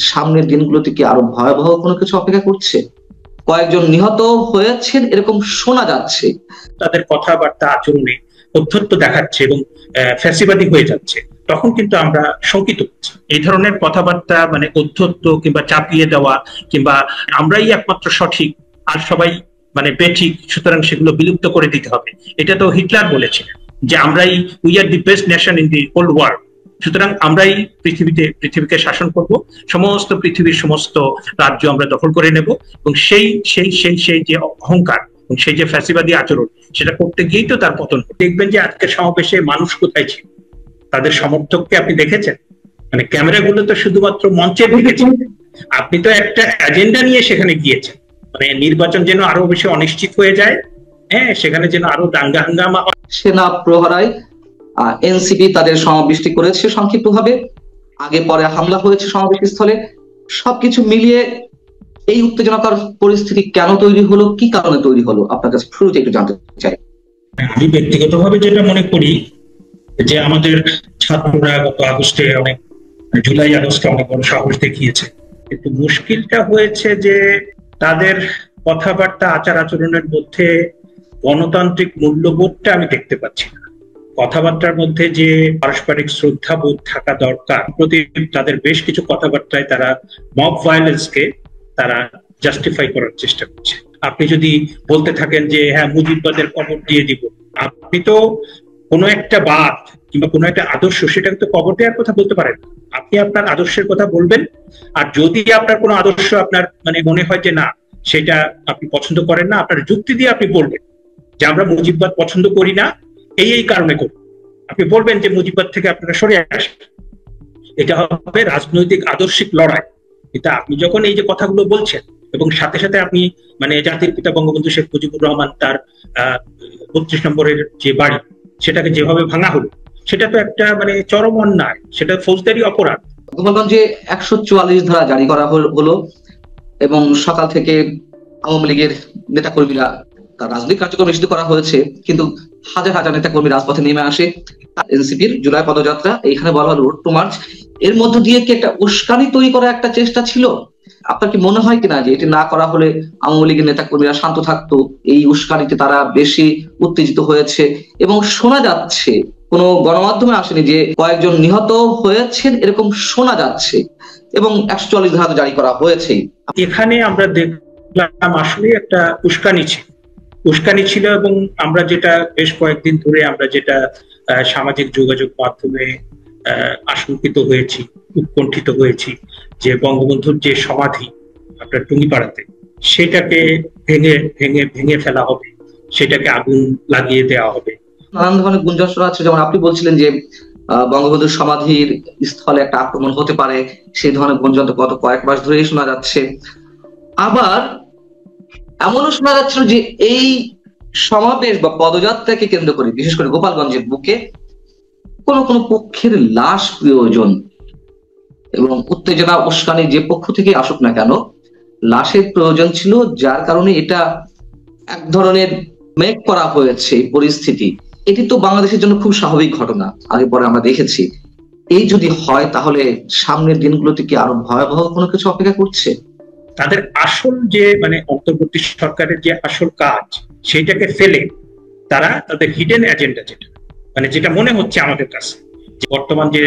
সামনের দিনগুলোতে কি আরো ভয়াবহ কোনো কিছু অপেক্ষা করছে? কয়েকজন নিহত হয়েছেন এরকম শোনা যাচ্ছে। তাদের কথাবার্তা আচরণে অধ্যত্ত দেখাচ্ছে এবং ফ্যাসিবাদী হয়ে যাচ্ছে, তখন কিন্তু আমরা শঙ্কিত হচ্ছি। এই ধরনের কথাবার্তা মানে অধ্যত্ত কিংবা চাপিয়ে দেওয়া কিংবা আমরাই একমাত্র সঠিক আর সবাই মানে বেঠিক, সুতরাং সেগুলো বিলুপ্ত করে দিতে হবে, এটা তো হিটলার বলেছিলেন যে আমরাই we are the best nation in the whole world, সুতরাং আমরাই পৃথিবীকে শাসন করব, সমস্ত পৃথিবীর সমস্ত রাজ্য আমরা দখল করে নেব এবং সেই সেই সেই সেই যে অহংকার এবং সেই যে ফ্যাসিবাদী আচরণ, সেটা করতে গিয়েই তো তার পতন। দেখবেন যে আজকের সমাবেশে মানুষ কোথায় ছিল, তাদের সমর্থককে আপনি দেখেছেন? মানে ক্যামেরাগুলো তো শুধুমাত্র মঞ্চে ঢুকেছেন, আপনি তো একটা এজেন্ডা নিয়ে সেখানে গিয়েছেন, মানে নির্বাচন যেন আরো বেশি অনিশ্চিত হয়ে যায়, হ্যাঁ, সেখানে যেন আরো দাঙ্গা হাঙ্গামা হয়। সেনা প্রহরায় এনসিপি তাদের সমাবেশটি করেছে সংক্ষিপ্তভাবে, আগে পরে হামলা হয়েছে সমাবেশ স্থলে। সবকিছু মিলিয়ে এই উত্তেজনাকর পরিস্থিতি কেন তৈরি হলো, কি কারণে তৈরি হলো, আপনার কাছে শুরুতে একটু জানতে চাই। আমি ব্যক্তিগতভাবে যেটা মনে করি যে আমাদের ছাত্ররা গত আগস্টে অনেক, জুলাই আগস্টে অনেক বড় সাহস দেখিয়েছে, কিন্তু মুশকিলটা হয়েছে যে তাদের কথাবার্তা আচার আচরণের মধ্যে গণতান্ত্রিক মূল্যবোধটা আমি দেখতে পাচ্ছি না। কথাবার্তার মধ্যে যে পারস্পরিক শ্রদ্ধাবোধ থাকা দরকার, প্রতি তাদের বেশ কিছু কথাবার্তায় তারা মব ভায়োলেন্সকে তারা জাস্টিফাই করার চেষ্টা করছে। আপনি যদি বলতে থাকেন যে হ্যাঁ মুজিববাদের কবর দিয়ে দিব, আপনি তো কোনো একটা বাদ কিংবা কোনো একটা আদর্শ, সেটাকে তো কবর দেওয়ার কথা বলতে পারেন। আপনি আপনার আদর্শের কথা বলবেন, আর যদি আপনার কোনো আদর্শ আপনার মানে মনে হয় যে না সেটা আপনি পছন্দ করেন না, আপনার যুক্তি দিয়ে আপনি বলবেন যে আমরা মুজিববাদ পছন্দ করি না এই কারণে করি। আপনি বলবেন যে মুজিববাদ থেকে আপনারা সরে আসেন, এটা হবে রাজনৈতিক আদর্শিক লড়াই। কিন্তু আপনি যখন এই যে কথাগুলো বলছেন এবং সাথে সাথে আপনি মানে জাতির পিতা বঙ্গবন্ধু শেখ মুজিবুর রহমান তার 32 নম্বরের যে বাড়ি, সেটাকে যেভাবে ভাঙা হলো, সেটা তো একটা মানে চরম অন্যায়, সেটা ফৌজদারি অপরাধ। গোপালগঞ্জে 144 ধারা জারি করা হলো এবং সকাল থেকে আওয়ামী লীগের নেতা কর্মীরা তার রাজনৈতিক কার্যক্রম নিষিদ্ধ করা হয়েছে, কিন্তু হাজার হাজার নেতা কর্মী রাজপথে নেমে আসে। এনসিপির জুলাই পদযাত্রা, এইখানে বলা হলো রোড টু মার্চ, এর মধ্য দিয়ে কি একটা উস্কানি তৈরি করার একটা চেষ্টা ছিল? আপনার কি মনে হয় কিনা যে এটি না করা হলে আওয়ামী লীগের নেতা কর্মীরা শান্ত থাকতো, এই উস্কানিতে তারা বেশি উত্তেজিত হয়েছে? এবং শোনা যাচ্ছে, কোনো গণমাধ্যমে আসেনি, যে কয়েকজন নিহত হয়েছেন এরকম শোনা যাচ্ছে এবং 144 ধারা জারি করা হয়েছে। এখানে আমরা দেখলাম আসলে একটা উস্কানি ছিল এবং আমরা যেটা বেশ কয়েকদিন ধরে আমরা যেটা সামাজিক যোগাযোগ মাধ্যমে আশঙ্কিত হয়েছি, উৎকণ্ঠিত হয়েছি, যে বঙ্গবন্ধুর যে সমাধি আপনার টুঙ্গিপাড়াতে, সেটাকে ভেঙে ফেলা হবে, সেটাকে আগুন লাগিয়ে দেওয়া হবে। নানান ধরনের গুঞ্জন শোনা যাচ্ছে, যেমন আপনি বলছিলেন যে বঙ্গবন্ধুর সমাধির স্থলে একটা আক্রমণ হতে পারে, সেই ধরনের গুঞ্জন তো গত কয়েক মাস ধরেই শোনা যাচ্ছে। আবার এমনও শোনা যাচ্ছিল যে এই সমাবেশ বা পদযাত্রাকে কেন্দ্র করে, বিশেষ করে গোপালগঞ্জের বুকে কোনো পক্ষের লাশ প্রয়োজন, এবং উত্তেজনা উস্কানি যে পক্ষ থেকে আসুক না কেন লাশের প্রয়োজন ছিল, যার কারণে এটা এক ধরনের মেক করা হয়েছে পরিস্থিতি। এটি তো বাংলাদেশের জন্য খুব স্বাভাবিক ঘটনা, আগে পরে আমরা দেখেছি। এই যদি হয় তাহলে সামনের দিনগুলোতে কি আরো ভয়াবহ কোনো কিছু অপেক্ষা করছে? তাদের আসল যে মানে অন্তর্বর্তী সরকারের যে আসল কাজ, সেইটাকে ফেলে তারা তাদের হিডেন এজেন্ডা, যেটা মনে হচ্ছে আমাদের কাছে যে বর্তমান যে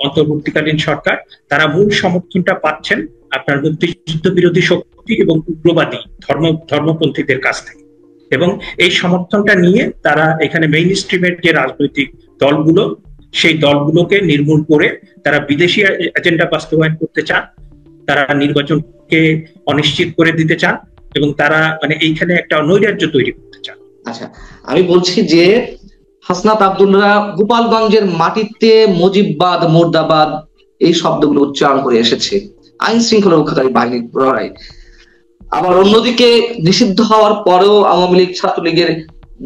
অন্তর্বর্তীকালীন সরকার, তারা মূল সমর্থনটা পাচ্ছেন আপনার মুক্তিযুদ্ধ বিরোধী শক্তি এবং উগ্রবাদী ধর্মপন্থীদের কাছ থেকে, এবং এই সমর্থনটা নিয়ে তারা এখানে মেইন স্ট্রিমের যে রাজনৈতিক দলগুলো, সেই দলগুলোকে নির্মূল করে তারা বিদেশি এজেন্ডা বাস্তবায়ন করতে চান, তারা নির্বাচনকে অনিশ্চিত করে দিতে চান এবং তারা মানে এইখানে একটা নৈরাজ্য তৈরি করতে চান। আচ্ছা, আমি বলছি যে হাসনাত আব্দুল্লাহ গোপালগঞ্জের মাটিতে মুজিববাদ, মুর্দাবাদ এই শব্দগুলো উচ্চারণ করে এসেছে আইন শৃঙ্খলা রক্ষাকারী বাহিনীর প্রহরায়। আবার অন্যদিকে নিষিদ্ধ হওয়ার পরেও আওয়ামী লীগ, ছাত্রলীগের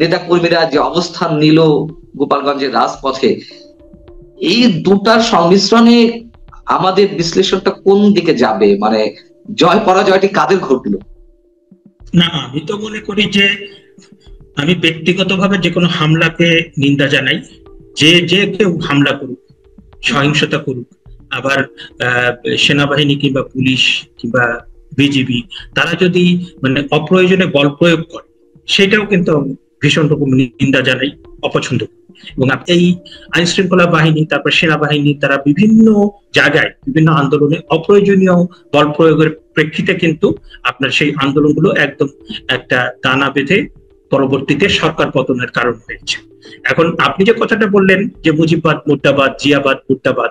নেতা কর্মীরা যে অবস্থান নিল গোপালগঞ্জের রাজপথে, এই দুটার সংমিশ্রণে আমাদের বিশ্লেষণটা কোন দিকে যাবে? মানে জয় পরাজয়টি কাদের ঘটলো? না, আমি তো মনে করি যে আমি ব্যক্তিগতভাবে যে কোনো হামলাকে নিন্দা জানাই। যে কেউ হামলা করুক, সহিংসতা করুক, আবার সেনাবাহিনী কিংবা পুলিশ কিংবা বিজিবি তারা যদি মানে অপ্রয়োজনে বল প্রয়োগ করে, সেটাও কিন্তু ভীষণ রকম নিন্দা জানাই, অপছন্দ করি। এবং এই আইন শৃঙ্খলা বাহিনী, তারপর সেনাবাহিনী, তারা বিভিন্ন জায়গায় বিভিন্ন আন্দোলনে অপ্রয়োজনীয় বল প্রয়োগের প্রেক্ষিতে কিন্তু আপনার সেই আন্দোলনগুলো একদম একটা দানা বেঁধে পরবর্তীতে সরকার পতনের কারণ হয়েছে। এখন আপনি যে কথাটা বললেন যে মুজিববাদ মুর্দাবাদ, জিয়াবাদ মুর্দাবাদ,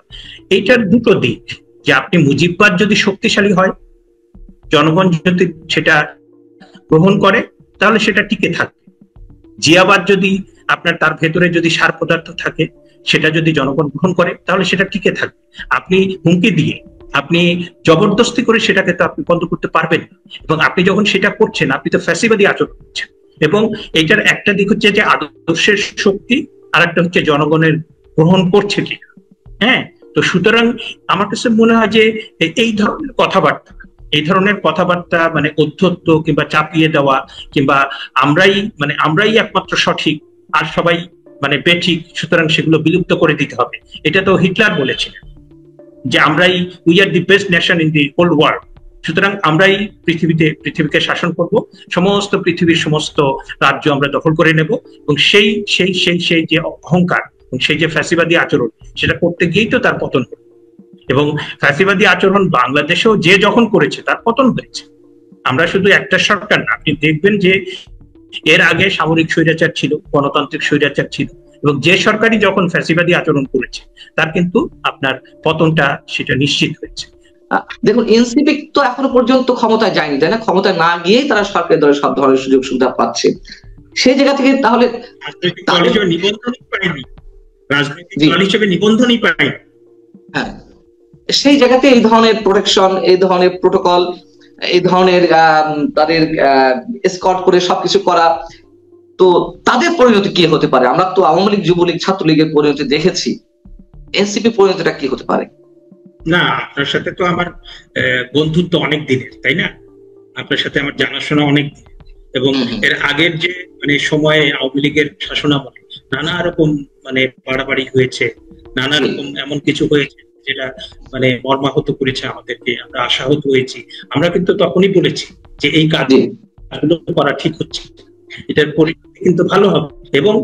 এইটার দুটো দিক, যে আপনি মুজিববাদ যদি শক্তিশালী হয়, জনগণ যদি সেটা গ্রহণ করে, তাহলে সেটা টিকে থাকবে। জিয়াবাদ যদি আপনার তার ভেতরে যদি সার পদার্থ থাকে, সেটা যদি জনগণ গ্রহণ করে, তাহলে সেটা টিকে থাকবে। আপনি হুমকি দিয়ে, আপনি জবরদস্তি করে সেটাকে তো আপনি বন্ধ করতে পারবেন না। এবং আপনি যখন সেটা করছেন, আপনি তো ফ্যাসিবাদী আচরণ করছেন। এবং এইটার একটা দিক হচ্ছে যে আদর্শের শক্তি, আর একটা হচ্ছে জনগণের গ্রহণ করছে কিনা। হ্যাঁ, তো সুতরাং আমার কাছে মনে হয় যে এই ধরনের কথাবার্তা মানে অধ্যত্ব কিংবা চাপিয়ে দেওয়া, কিংবা আমরাই একমাত্র সঠিক আর সবাই মানে বেঠিক, সুতরাং সেগুলো বিলুপ্ত করে দিতে হবে, এটা তো হিটলার বলেছিলেন যে we are the best nation in the whole world, সুতরাং আমরাই পৃথিবীকে শাসন করব, সমস্ত পৃথিবীর সমস্ত রাজ্য আমরা দখল করে নেব। এবং সেই সেই সেই সেই যে অহংকার এবং সেই যে ফ্যাসিবাদী আচরণ, সেটা করতে গিয়েই তো তার পতন হলো। এবং ফ্যাসিবাদী আচরণ বাংলাদেশেও যে যখন করেছে তার পতন হয়েছে। আমরা শুধু একটা সরকার না, আপনি দেখবেন যে এর আগে সামরিক স্বৈরাচার ছিল, গণতান্ত্রিক স্বৈরাচার ছিল, এবং যে সরকারই যখন ফ্যাসিবাদী আচরণ করেছে তার কিন্তু আপনার পতনটা সেটা নিশ্চিত হয়েছে। দেখুন, এনসিপি তো এখনো পর্যন্ত ক্ষমতায় যায়নি, তাই না? ক্ষমতায় না গিয়েই তারা সরকারি দলের সব ধরনের সুযোগ সুবিধা পাচ্ছে। সেই জায়গা থেকে তাহলে রাজনৈতিক দল হিসেবে নিবন্ধনই পায়নি। হ্যাঁ, সেই জায়গাতে এই ধরনের প্রোটেকশন, এই ধরনের প্রোটোকল, এই ধরনের তাদের এসকর্ট করে সবকিছু করা, তো তাদের পরিণতি কি হতে পারে? আমরা তো আওয়ামী লীগ, যুবলীগ, ছাত্রলীগের পরিণতি দেখেছি, এনসিপি পরিণতিটা কি হতে পারে? না, আপনার সাথে তো আমার বন্ধুত্ব অনেক দিনের, তাই না? আপনার সাথে আমার জানাশোনা অনেক দিনের, এবং এর আগের যে মানে সময়ে আওয়ামী লীগের শাসনামলে নানা রকম মানে বাড়াবাড়ি হয়েছে, নানা রকম এমন কিছু হয়েছে যেটা মানে মর্মাহত করেছে আমাদেরকে, আমরা আশাহত হয়েছি। আমরা কিন্তু তখনই বলেছি যে এই কাজগুলো করা ঠিক হচ্ছে, এটার পরিণতি কিন্তু ভালো হবে। এবং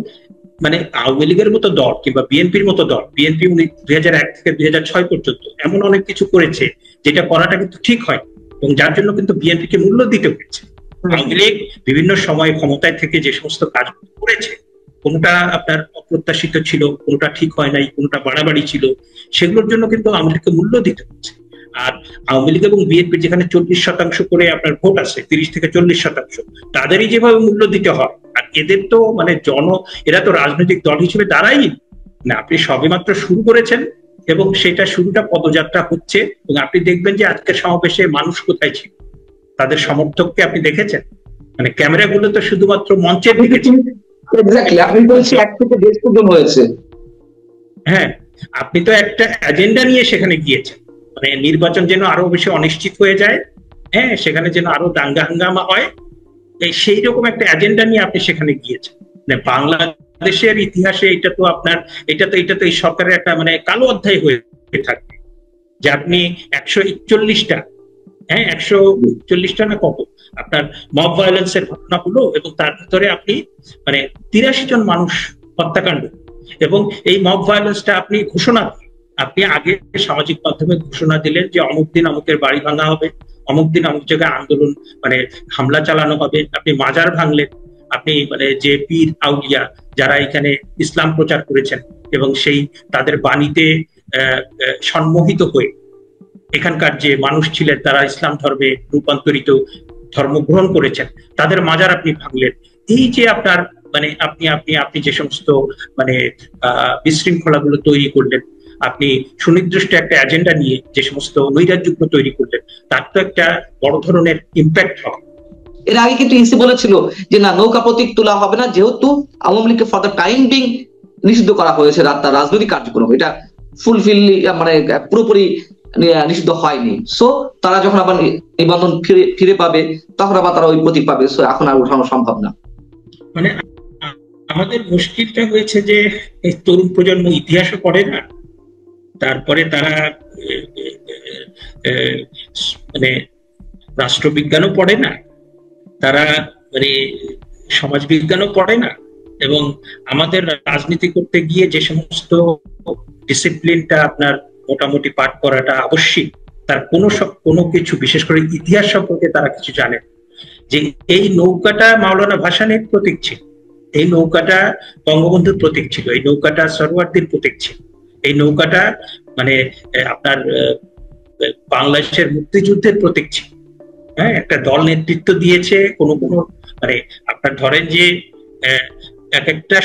মানে আওয়ামী লীগের মতো দল কিংবা বিএনপির মতো দল, বিএনপি 2001 থেকে 2006 পর্যন্ত এমন অনেক কিছু করেছে যেটা করাটা কিন্তু ঠিক হয়, এবং যার জন্য কিন্তু বিএনপিকে মূল্য দিতে হয়েছে। আওয়ামী লীগ বিভিন্ন সময় ক্ষমতায় থেকে যে সমস্ত কাজ করেছে, কোনটা আপনার অপ্রত্যাশিত ছিল, কোনটা ঠিক হয় নাই, কোনটা বাড়াবাড়ি ছিল, সেগুলোর জন্য কিন্তু আওয়ামী লীগকে মূল্য দিতে হচ্ছে। আর আওয়ামী লীগ এবং বিএনপি যেখানে 40% করে আপনার ভোট আছে, 30 থেকে 40%, তাদেরই যেভাবে মূল্য দিতে হয়। আর এদের তো মানে এরা তো রাজনৈতিক দল হিসেবে দাঁড়াই না। আপনি সবেমাত্র শুরু করেছেন এবং সেটা শুরুটা পদযাত্রা হচ্ছে, এবং আপনি দেখবেন যে আজকের সমাবেশে মানুষ কোথায় ছিল, তাদের সমর্থককে আপনি দেখেছেন? মানে ক্যামেরাগুলো তো শুধুমাত্র মঞ্চের দিকে ছিল। হ্যাঁ, আপনি তো একটা এজেন্ডা নিয়ে সেখানে গিয়েছেন, মানে নির্বাচন যেন আরো বেশি অনিশ্চিত হয়ে যায়, হ্যাঁ, সেখানে যেন আরো দাঙ্গা হাঙ্গামা হয়, সেই রকম একটা এজেন্ডা নিয়ে আপনি সেখানে গিয়েছেন। মানে বাংলাদেশের ইতিহাসে এটা তো এই সরকারের একটা মানে কালো অধ্যায় হয়ে থাকবে, যে আপনি 141টা, হ্যাঁ 140টা না কত আপনার মব ভায়োলেন্সের ঘটনা হলো, এবং তার ভিতরে আপনি মানে 83 জন মানুষ হত্যাকাণ্ড, এবং এই মব ভায়োলেন্সটা আপনি আপনি আগে সামাজিক মাধ্যমে ঘোষণা দিলেন যে অমুক দিন অমুকের বাড়ি ভাঙা হবে, অমুক দিন অমুক জায়গায় আন্দোলন মানে হামলা চালানো হবে, আপনি মাজার ভাঙলেন, আপনি মানে যে পীর আউলিয়া যারা এখানে ইসলাম প্রচার করেছেন এবং সেই তাদের বাণীতে সম্মোহিত হয়ে এখানকার যে মানুষ ছিলেন তারা ইসলাম ধর্মে রূপান্তরিত ধর্ম গ্রহণ করেছেন, তাদের মাজার আপনি ভাঙলেন। এই যে আপনার মানে আপনি যে সমস্ত মানে বিশৃঙ্খলাগুলো তৈরি করলেন, আপনি সুনির্দিষ্ট একটা এজেন্ডা নিয়ে যে সমস্ত নৈরাজ্যগুলো তৈরি করলেন, তার তো একটা বড় ধরনের ইম্প্যাক্ট হবে। এর আগে কিন্তু ইসি বলেছিল যে না, নৌকা প্রতীক তোলা হবে না, যেহেতু আওয়ামী লীগকে ফর দ্য টাইম বিং নিষিদ্ধ করা হয়েছে তার রাজনৈতিক কার্যক্রম, এটা ফুলফিল মানে পুরোপুরি নিষিদ্ধ হয়নি। সো তারা যখন আবার নিবন্ধন ফিরে পাবে তখন আবার তারা ওই প্রতীক পাবে। সো এখন আর উঠানো সম্ভব না। মানে আমাদের মুশকিলটা হয়েছে যে এই তরুণ প্রজন্ম ইতিহাসও পড়ে না, তারপরে তারা মানে রাষ্ট্রবিজ্ঞানও পড়ে না, তারা মানে সমাজবিজ্ঞানও পড়ে না, এবং আমাদের রাজনীতি করতে গিয়ে যে সমস্ত ডিসিপ্লিনটা আপনার মোটামুটি পাঠ করাটা আবশ্যিক, তার কোনো কিছু, বিশেষ করে ইতিহাস সম্পর্কে তারা কিছু জানে। যে এই নৌকাটা মাওলানা ভাসানীর প্রতীক ছিল, এই নৌকাটা বঙ্গবন্ধুর প্রতীক ছিল, এই নৌকাটা সরওয়ার্দীর প্রতীক ছিল, এই নৌকাটা মানে আপনার বাংলাদেশের মুক্তিযুদ্ধের প্রতীক ছিল। হ্যাঁ, একটা দল নেতৃত্ব দিয়েছে, কোনো মানে আপনার ধরেন যে এক একটা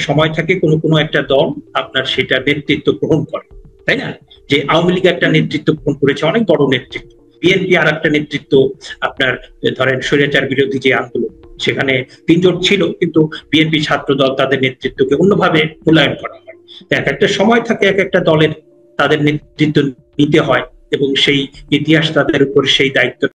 সময় থাকে কোনো একটা দল আপনার সেটা নেতৃত্ব গ্রহণ করে, তাই না? যে আওয়ামী লীগ একটা নেতৃত্ব গ্রহণ করেছে, অনেক বড় নেতৃত্ব। বিএনপি আর একটা নেতৃত্ব, আপনার ধরেন স্বৈরাচার বিরোধী যে আন্দোলন, সেখানে 3 জন ছিল, কিন্তু বিএনপি ছাত্র দল তাদের নেতৃত্বকে অন্যভাবে মূল্যায়ন করা হয়। এক একটা সময় থাকে এক একটা দলের তাদের নেতৃত্ব নিতে হয়, এবং সেই ইতিহাস তাদের উপর সেই দায়িত্ব